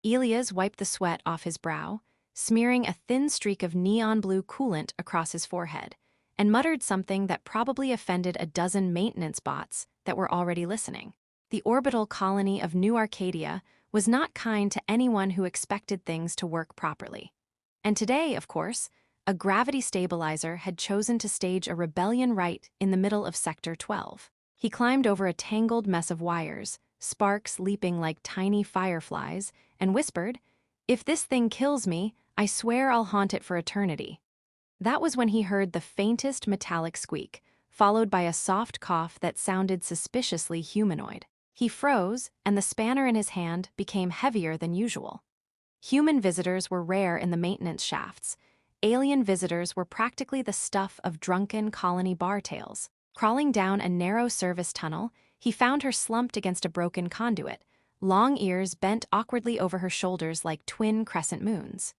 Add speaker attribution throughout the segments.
Speaker 1: Elias wiped the sweat off his brow, smearing a thin streak of neon blue coolant across his forehead, and muttered something that probably offended a dozen maintenance bots that were already listening. The orbital colony of New Arcadia was not kind to anyone who expected things to work properly. And today, of course, a gravity stabilizer had chosen to stage a rebellion right in the middle of Sector 12. He climbed over a tangled mess of wires, sparks leaping like tiny fireflies, and whispered, "If this thing kills me, I swear I'll haunt it for eternity." That was when he heard the faintest metallic squeak, followed by a soft cough that sounded suspiciously humanoid. He froze, and the spanner in his hand became heavier than usual. Human visitors were rare in the maintenance shafts. Alien visitors were practically the stuff of drunken colony bartails. Crawling down a narrow service tunnel, he found her slumped against a broken conduit, long ears bent awkwardly over her shoulders like twin crescent moons.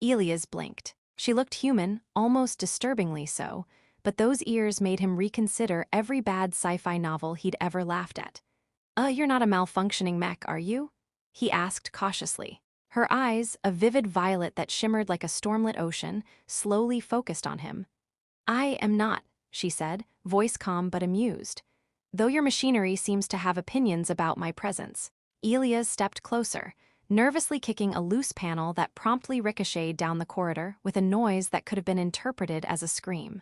Speaker 1: Elias blinked. She looked human, almost disturbingly so, but those ears made him reconsider every bad sci-fi novel he'd ever laughed at. You're not a malfunctioning mech, are you?" he asked cautiously. Her eyes, a vivid violet that shimmered like a stormlit ocean, slowly focused on him. "I am not," she said, voice calm but amused, "though your machinery seems to have opinions about my presence." Elias stepped closer, nervously kicking a loose panel that promptly ricocheted down the corridor with a noise that could have been interpreted as a scream.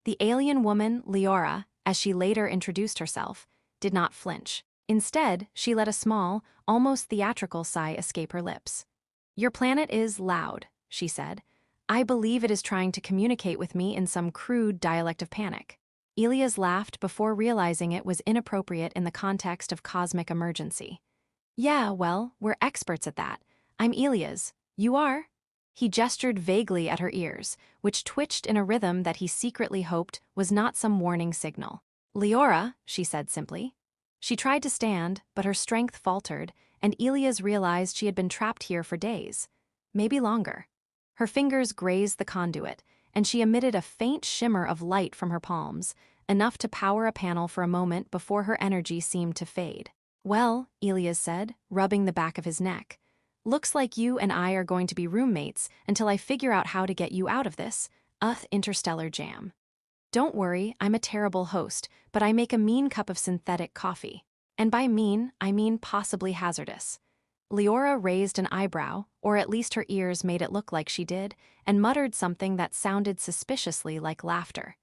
Speaker 1: The alien woman, Leora, as she later introduced herself, did not flinch. Instead, she let a small, almost theatrical sigh escape her lips. "Your planet is loud," she said. "I believe it is trying to communicate with me in some crude dialect of panic." Elias laughed before realizing it was inappropriate in the context of cosmic emergency. "Yeah, well, we're experts at that. I'm Elias. You are?" He gestured vaguely at her ears, which twitched in a rhythm that he secretly hoped was not some warning signal. "Leora," she said simply. She tried to stand, but her strength faltered, and Elias realized she had been trapped here for days, maybe longer. Her fingers grazed the conduit, and she emitted a faint shimmer of light from her palms, enough to power a panel for a moment before her energy seemed to fade. "Well," Elias said, rubbing the back of his neck, "looks like you and I are going to be roommates until I figure out how to get you out of this, interstellar jam. Don't worry, I'm a terrible host, but I make a mean cup of synthetic coffee. And by mean, I mean possibly hazardous." Leora raised an eyebrow, or at least her ears made it look like she did, and muttered something that sounded suspiciously like laughter.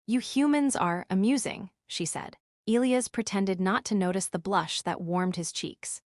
Speaker 1: "You humans are amusing," she said. Elias pretended not to notice the blush that warmed his cheeks.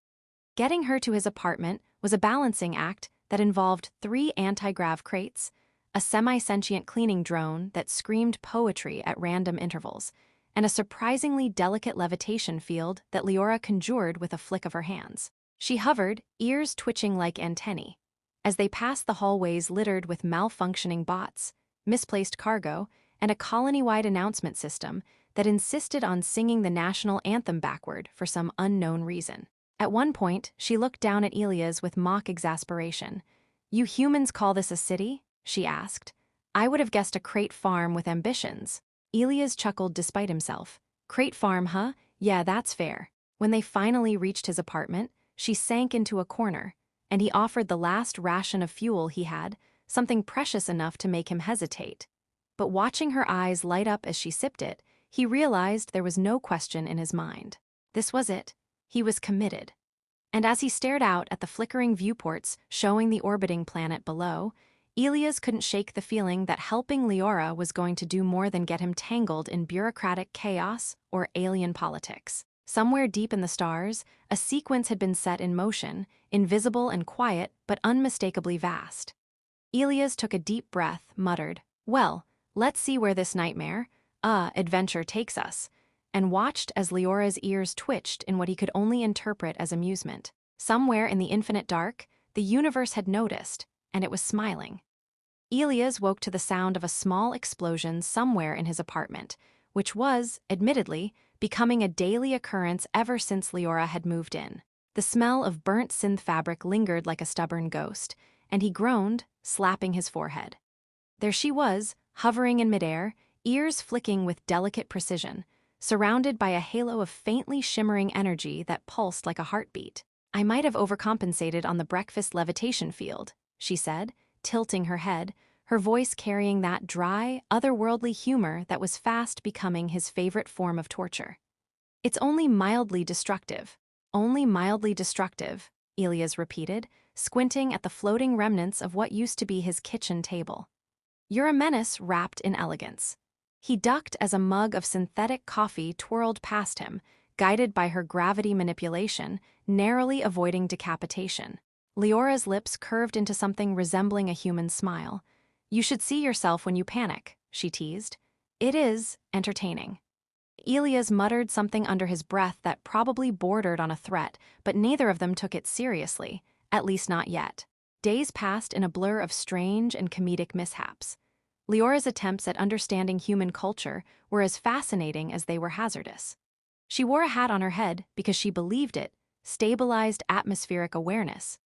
Speaker 1: Getting her to his apartment was a balancing act that involved 3 anti-grav crates, a semi-sentient cleaning drone that screamed poetry at random intervals, and a surprisingly delicate levitation field that Leora conjured with a flick of her hands. She hovered, ears twitching like antennae. As they passed the hallways littered with malfunctioning bots, misplaced cargo, and a colony-wide announcement system that insisted on singing the national anthem backward for some unknown reason. At one point, she looked down at Elias with mock exasperation. "You humans call this a city?" she asked. "I would have guessed a crate farm with ambitions." Elias chuckled despite himself. "Crate farm, huh? Yeah, that's fair." When they finally reached his apartment, she sank into a corner, and he offered the last ration of fuel he had, something precious enough to make him hesitate. But watching her eyes light up as she sipped it, he realized there was no question in his mind. This was it. He was committed. And as he stared out at the flickering viewports showing the orbiting planet below, Elias couldn't shake the feeling that helping Leora was going to do more than get him tangled in bureaucratic chaos or alien politics. Somewhere deep in the stars, a sequence had been set in motion, invisible and quiet, but unmistakably vast. Elias took a deep breath, muttered, "Well, let's see where this adventure takes us," and watched as Leora's ears twitched in what he could only interpret as amusement. Somewhere in the infinite dark, the universe had noticed, and it was smiling. Elias woke to the sound of a small explosion somewhere in his apartment, which was, admittedly, becoming a daily occurrence ever since Leora had moved in. The smell of burnt synth fabric lingered like a stubborn ghost, and he groaned, slapping his forehead. There she was, hovering in midair, ears flicking with delicate precision, surrounded by a halo of faintly shimmering energy that pulsed like a heartbeat. I might have overcompensated on the breakfast levitation field, she said, tilting her head, her voice carrying that dry, otherworldly humor that was fast becoming his favorite form of torture. It's only mildly destructive. Only mildly destructive, Elias repeated, squinting at the floating remnants of what used to be his kitchen table. You're a menace wrapped in elegance. He ducked as a mug of synthetic coffee twirled past him, guided by her gravity manipulation, narrowly avoiding decapitation. Leora's lips curved into something resembling a human smile. You should see yourself when you panic, she teased. It is entertaining. Elias muttered something under his breath that probably bordered on a threat, but neither of them took it seriously, at least not yet. Days passed in a blur of strange and comedic mishaps. Leora's attempts at understanding human culture were as fascinating as they were hazardous. She wore a hat on her head because she believed it stabilized atmospheric awareness,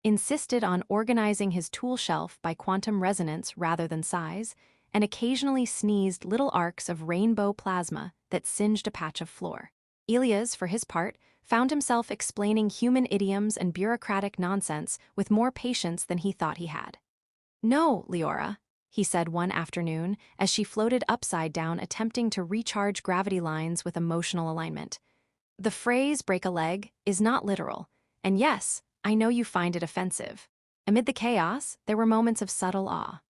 Speaker 1: insisted on organizing his tool shelf by quantum resonance rather than size, and occasionally sneezed little arcs of rainbow plasma that singed a patch of floor. Elias, for his part, found himself explaining human idioms and bureaucratic nonsense with more patience than he thought he had. No, Leora, he said one afternoon as she floated upside down attempting to recharge gravity lines with emotional alignment. The phrase break a leg is not literal, and yes, I know you find it offensive. Amid the chaos, there were moments of subtle awe.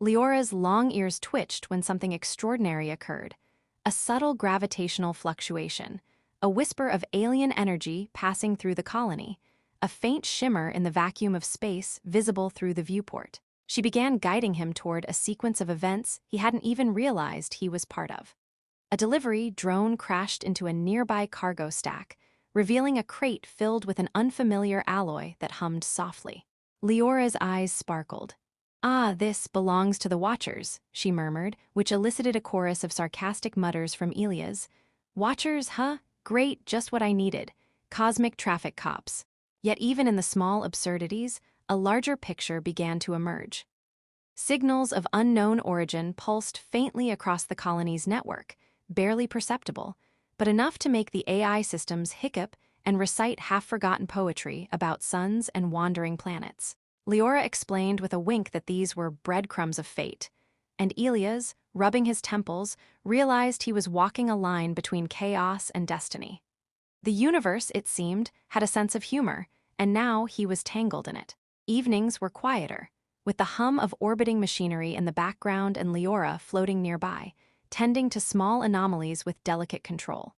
Speaker 1: Leora's long ears twitched when something extraordinary occurred. A subtle gravitational fluctuation, a whisper of alien energy passing through the colony, a faint shimmer in the vacuum of space visible through the viewport. She began guiding him toward a sequence of events he hadn't even realized he was part of. A delivery drone crashed into a nearby cargo stack, revealing a crate filled with an unfamiliar alloy that hummed softly. Leora's eyes sparkled. Ah, this belongs to the Watchers, she murmured, which elicited a chorus of sarcastic mutters from Elias. Watchers, huh? Great, just what I needed. Cosmic traffic cops. Yet even in the small absurdities, a larger picture began to emerge. Signals of unknown origin pulsed faintly across the colony's network, barely perceptible, but enough to make the AI systems hiccup and recite half-forgotten poetry about suns and wandering planets. Leora explained with a wink that these were breadcrumbs of fate, and Elias, rubbing his temples, realized he was walking a line between chaos and destiny. The universe, it seemed, had a sense of humor, and now he was tangled in it. Evenings were quieter, with the hum of orbiting machinery in the background and Leora floating nearby, tending to small anomalies with delicate control.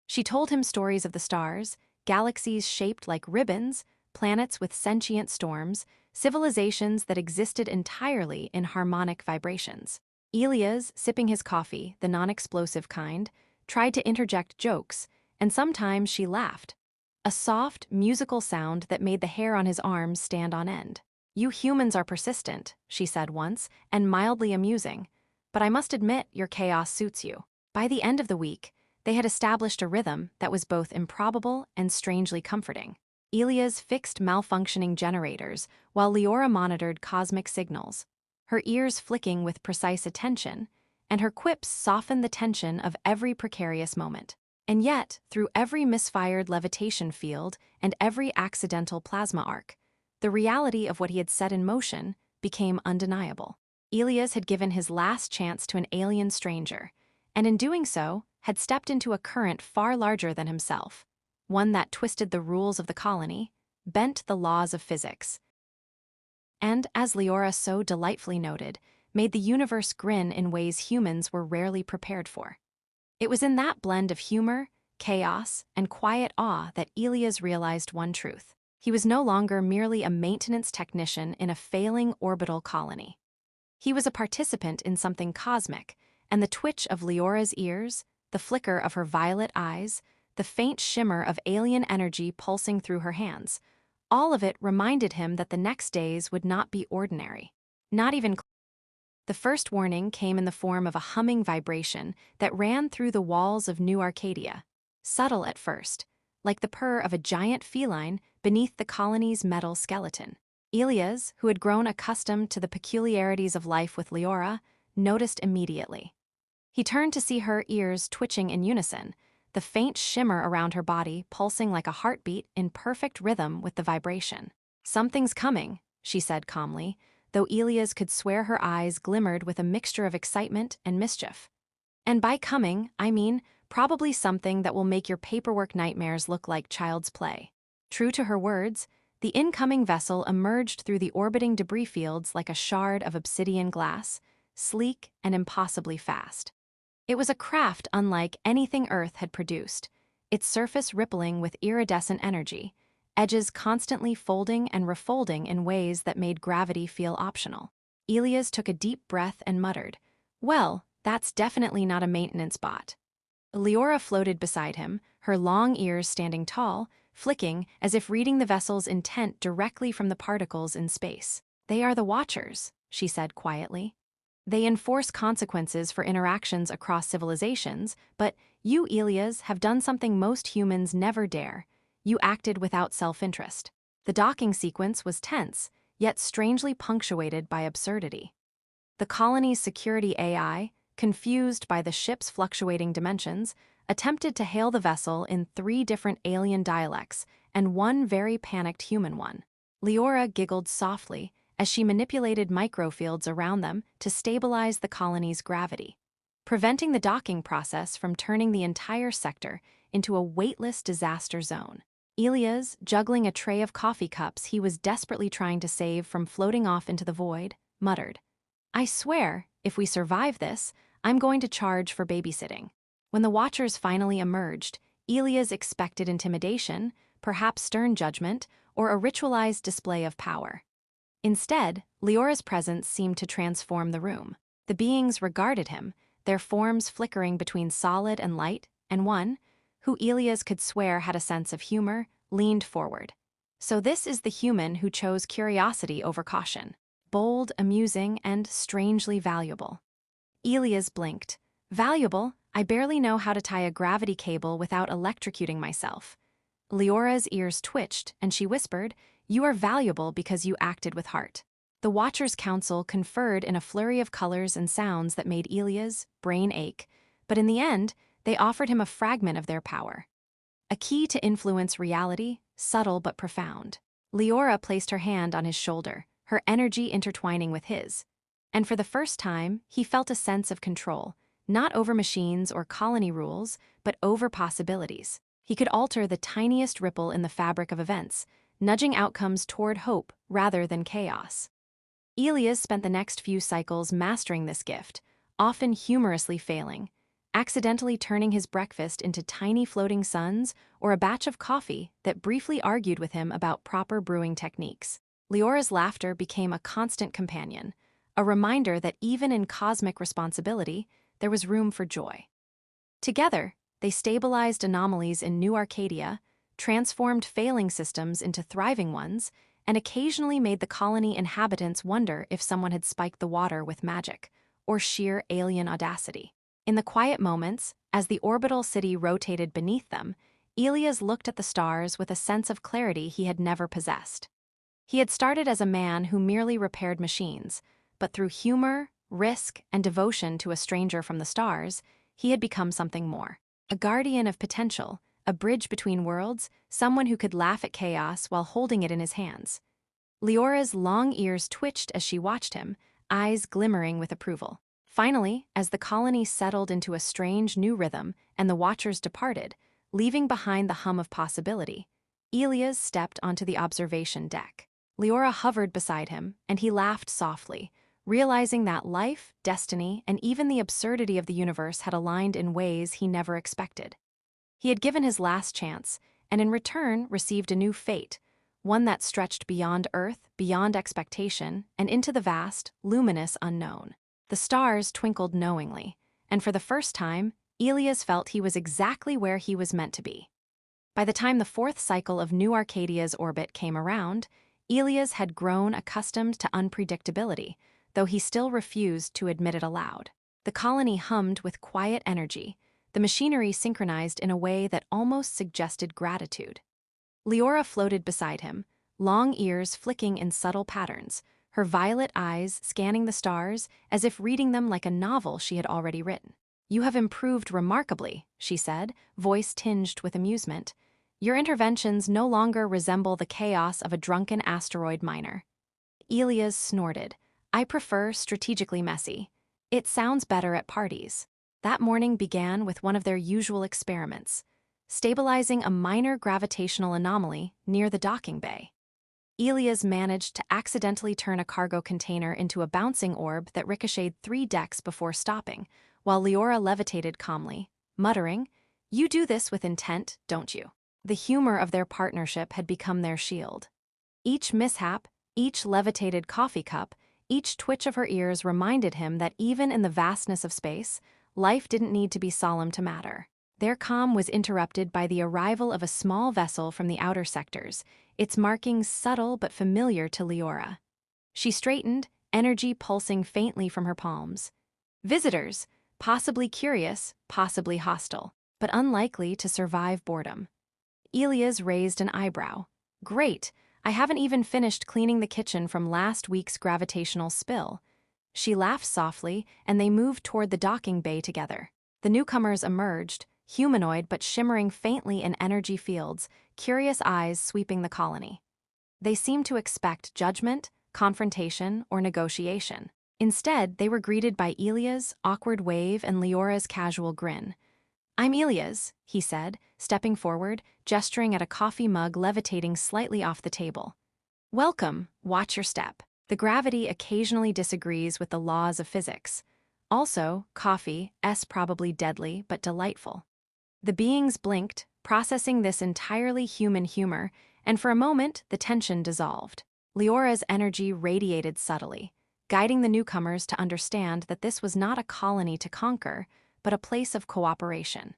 Speaker 1: She told him stories of the stars, galaxies shaped like ribbons, planets with sentient storms, civilizations that existed entirely in harmonic vibrations. Elias, sipping his coffee, the non-explosive kind, tried to interject jokes, and sometimes she laughed. A soft, musical sound that made the hair on his arms stand on end. You humans are persistent, she said once, and mildly amusing. But I must admit your chaos suits you. By the end of the week, they had established a rhythm that was both improbable and strangely comforting. Elias fixed malfunctioning generators, while Leora monitored cosmic signals, her ears flicking with precise attention, and her quips softened the tension of every precarious moment. And yet, through every misfired levitation field and every accidental plasma arc, the reality of what he had set in motion became undeniable. Elias had given his last chance to an alien stranger, and in doing so, had stepped into a current far larger than himself, one that twisted the rules of the colony, bent the laws of physics, and, as Leora so delightfully noted, made the universe grin in ways humans were rarely prepared for. It was in that blend of humor, chaos, and quiet awe that Elias realized one truth. He was no longer merely a maintenance technician in a failing orbital colony. He was a participant in something cosmic, and the twitch of Leora's ears, the flicker of her violet eyes, the faint shimmer of alien energy pulsing through her hands, all of it reminded him that the next days would not be ordinary. Not even The first warning came in the form of a humming vibration that ran through the walls of New Arcadia, subtle at first, like the purr of a giant feline beneath the colony's metal skeleton. Elias, who had grown accustomed to the peculiarities of life with Leora, noticed immediately. He turned to see her ears twitching in unison, the faint shimmer around her body pulsing like a heartbeat in perfect rhythm with the vibration. "Something's coming," she said calmly, though Elias could swear her eyes glimmered with a mixture of excitement and mischief. "And by coming, I mean probably something that will make your paperwork nightmares look like child's play." True to her words, the incoming vessel emerged through the orbiting debris fields like a shard of obsidian glass, sleek and impossibly fast. It was a craft unlike anything Earth had produced, its surface rippling with iridescent energy, edges constantly folding and refolding in ways that made gravity feel optional. Elias took a deep breath and muttered, "Well, that's definitely not a maintenance bot." Leora floated beside him, her long ears standing tall, flicking as if reading the vessel's intent directly from the particles in space. "They are the Watchers," she said quietly. "They enforce consequences for interactions across civilizations, but you, Elias, have done something most humans never dare. You acted without self-interest." The docking sequence was tense, yet strangely punctuated by absurdity. The colony's security AI, confused by the ship's fluctuating dimensions, attempted to hail the vessel in 3 different alien dialects and one very panicked human one. Leora giggled softly as she manipulated microfields around them to stabilize the colony's gravity, preventing the docking process from turning the entire sector into a weightless disaster zone. Elias, juggling a tray of coffee cups he was desperately trying to save from floating off into the void, muttered, "I swear, if we survive this, I'm going to charge for babysitting." When the Watchers finally emerged, Elias expected intimidation, perhaps stern judgment, or a ritualized display of power. Instead, Leora's presence seemed to transform the room. The beings regarded him, their forms flickering between solid and light, and one, who Elias could swear had a sense of humor, leaned forward. "So this is the human who chose curiosity over caution. Bold, amusing, and strangely valuable." Elias blinked. "Valuable? I barely know how to tie a gravity cable without electrocuting myself." Leora's ears twitched, and she whispered, "You are valuable because you acted with heart." The Watchers' Council conferred in a flurry of colors and sounds that made Elias' brain ache, but in the end, they offered him a fragment of their power. A key to influence reality, subtle but profound. Leora placed her hand on his shoulder, her energy intertwining with his. And for the first time, he felt a sense of control, not over machines or colony rules, but over possibilities. He could alter the tiniest ripple in the fabric of events, nudging outcomes toward hope rather than chaos. Elias spent the next few cycles mastering this gift, often humorously failing, accidentally turning his breakfast into tiny floating suns or a batch of coffee that briefly argued with him about proper brewing techniques. Leora's laughter became a constant companion, a reminder that even in cosmic responsibility, there was room for joy. Together, they stabilized anomalies in New Arcadia, transformed failing systems into thriving ones, and occasionally made the colony inhabitants wonder if someone had spiked the water with magic, or sheer alien audacity. In the quiet moments, as the orbital city rotated beneath them, Elias looked at the stars with a sense of clarity he had never possessed. He had started as a man who merely repaired machines, but through humor, risk, and devotion to a stranger from the stars, he had become something more. A guardian of potential, a bridge between worlds, someone who could laugh at chaos while holding it in his hands. Leora's long ears twitched as she watched him, eyes glimmering with approval. Finally, as the colony settled into a strange new rhythm and the Watchers departed, leaving behind the hum of possibility, Elias stepped onto the observation deck. Leora hovered beside him, and he laughed softly, realizing that life, destiny, and even the absurdity of the universe had aligned in ways he never expected. He had given his last chance, and in return received a new fate, one that stretched beyond Earth, beyond expectation, and into the vast, luminous unknown. The stars twinkled knowingly, and for the first time, Elias felt he was exactly where he was meant to be. By the time the 4th cycle of New Arcadia's orbit came around, Elias had grown accustomed to unpredictability, though he still refused to admit it aloud. The colony hummed with quiet energy, the machinery synchronized in a way that almost suggested gratitude. Leora floated beside him, long ears flicking in subtle patterns, her violet eyes scanning the stars as if reading them like a novel she had already written. "You have improved remarkably," she said, voice tinged with amusement. "Your interventions no longer resemble the chaos of a drunken asteroid miner." Elias snorted. "I prefer strategically messy. It sounds better at parties." That morning began with one of their usual experiments, stabilizing a minor gravitational anomaly near the docking bay. Elias managed to accidentally turn a cargo container into a bouncing orb that ricocheted 3 decks before stopping, while Leora levitated calmly, muttering, "You do this with intent, don't you?" The humor of their partnership had become their shield. Each mishap, each levitated coffee cup, each twitch of her ears reminded him that even in the vastness of space, life didn't need to be solemn to matter. Their calm was interrupted by the arrival of a small vessel from the outer sectors, its markings subtle but familiar to Leora. She straightened, energy pulsing faintly from her palms. Visitors, possibly curious, possibly hostile, but unlikely to survive boredom. Elias raised an eyebrow. "Great, I haven't even finished cleaning the kitchen from last week's gravitational spill." She laughed softly, and they moved toward the docking bay together. The newcomers emerged, humanoid but shimmering faintly in energy fields, curious eyes sweeping the colony. They seemed to expect judgment, confrontation, or negotiation. Instead, they were greeted by Elia's awkward wave and Leora's casual grin. "I'm Elias," he said, stepping forward, gesturing at a coffee mug levitating slightly off the table. "Welcome, watch your step. The gravity occasionally disagrees with the laws of physics. Also, coffee, probably deadly but delightful." The beings blinked, processing this entirely human humor, and for a moment the tension dissolved. Leora's energy radiated subtly, guiding the newcomers to understand that this was not a colony to conquer, but a place of cooperation.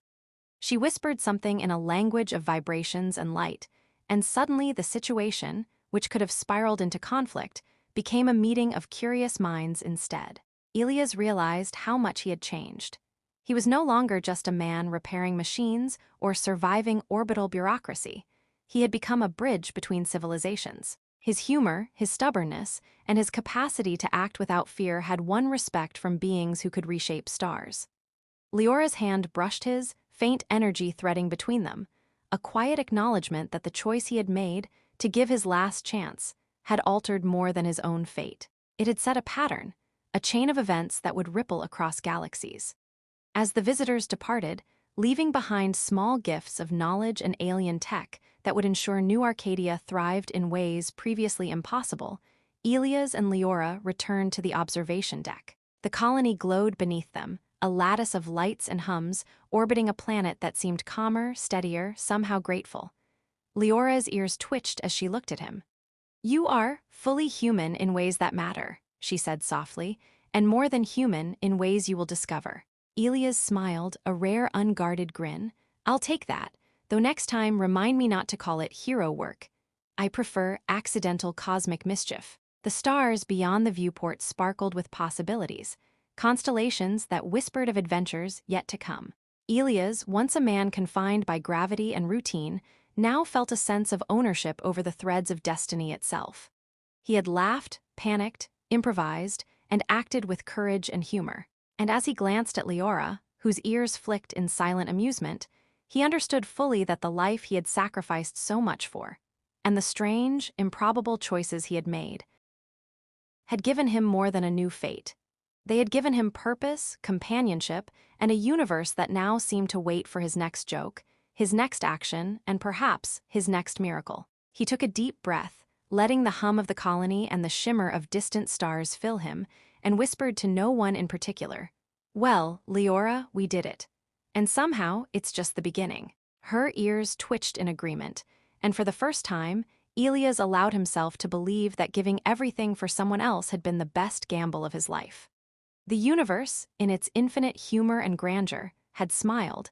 Speaker 1: She whispered something in a language of vibrations and light, and suddenly the situation, which could have spiraled into conflict, became a meeting of curious minds instead. Elias realized how much he had changed. He was no longer just a man repairing machines or surviving orbital bureaucracy. He had become a bridge between civilizations. His humor, his stubbornness, and his capacity to act without fear had won respect from beings who could reshape stars. Leora's hand brushed his, faint energy threading between them, a quiet acknowledgement that the choice he had made, to give his last chance, had altered more than his own fate. It had set a pattern, a chain of events that would ripple across galaxies. As the visitors departed, leaving behind small gifts of knowledge and alien tech that would ensure New Arcadia thrived in ways previously impossible, Elias and Leora returned to the observation deck. The colony glowed beneath them, a lattice of lights and hums, orbiting a planet that seemed calmer, steadier, somehow grateful. Leora's ears twitched as she looked at him. "You are fully human in ways that matter," she said softly, "and more than human in ways you will discover." Elias smiled, a rare unguarded grin. "I'll take that, though next time remind me not to call it hero work. I prefer accidental cosmic mischief." The stars beyond the viewport sparkled with possibilities, constellations that whispered of adventures yet to come. Elias, once a man confined by gravity and routine, now felt a sense of ownership over the threads of destiny itself. He had laughed, panicked, improvised, and acted with courage and humor. And as he glanced at Leora, whose ears flicked in silent amusement, he understood fully that the life he had sacrificed so much for, and the strange, improbable choices he had made, had given him more than a new fate. They had given him purpose, companionship, and a universe that now seemed to wait for his next joke, his next action, and perhaps his next miracle. He took a deep breath, letting the hum of the colony and the shimmer of distant stars fill him, and whispered to no one in particular, "Well, Leora, we did it. And somehow, it's just the beginning." Her ears twitched in agreement, and for the first time, Elias allowed himself to believe that giving everything for someone else had been the best gamble of his life. The universe, in its infinite humor and grandeur, had smiled,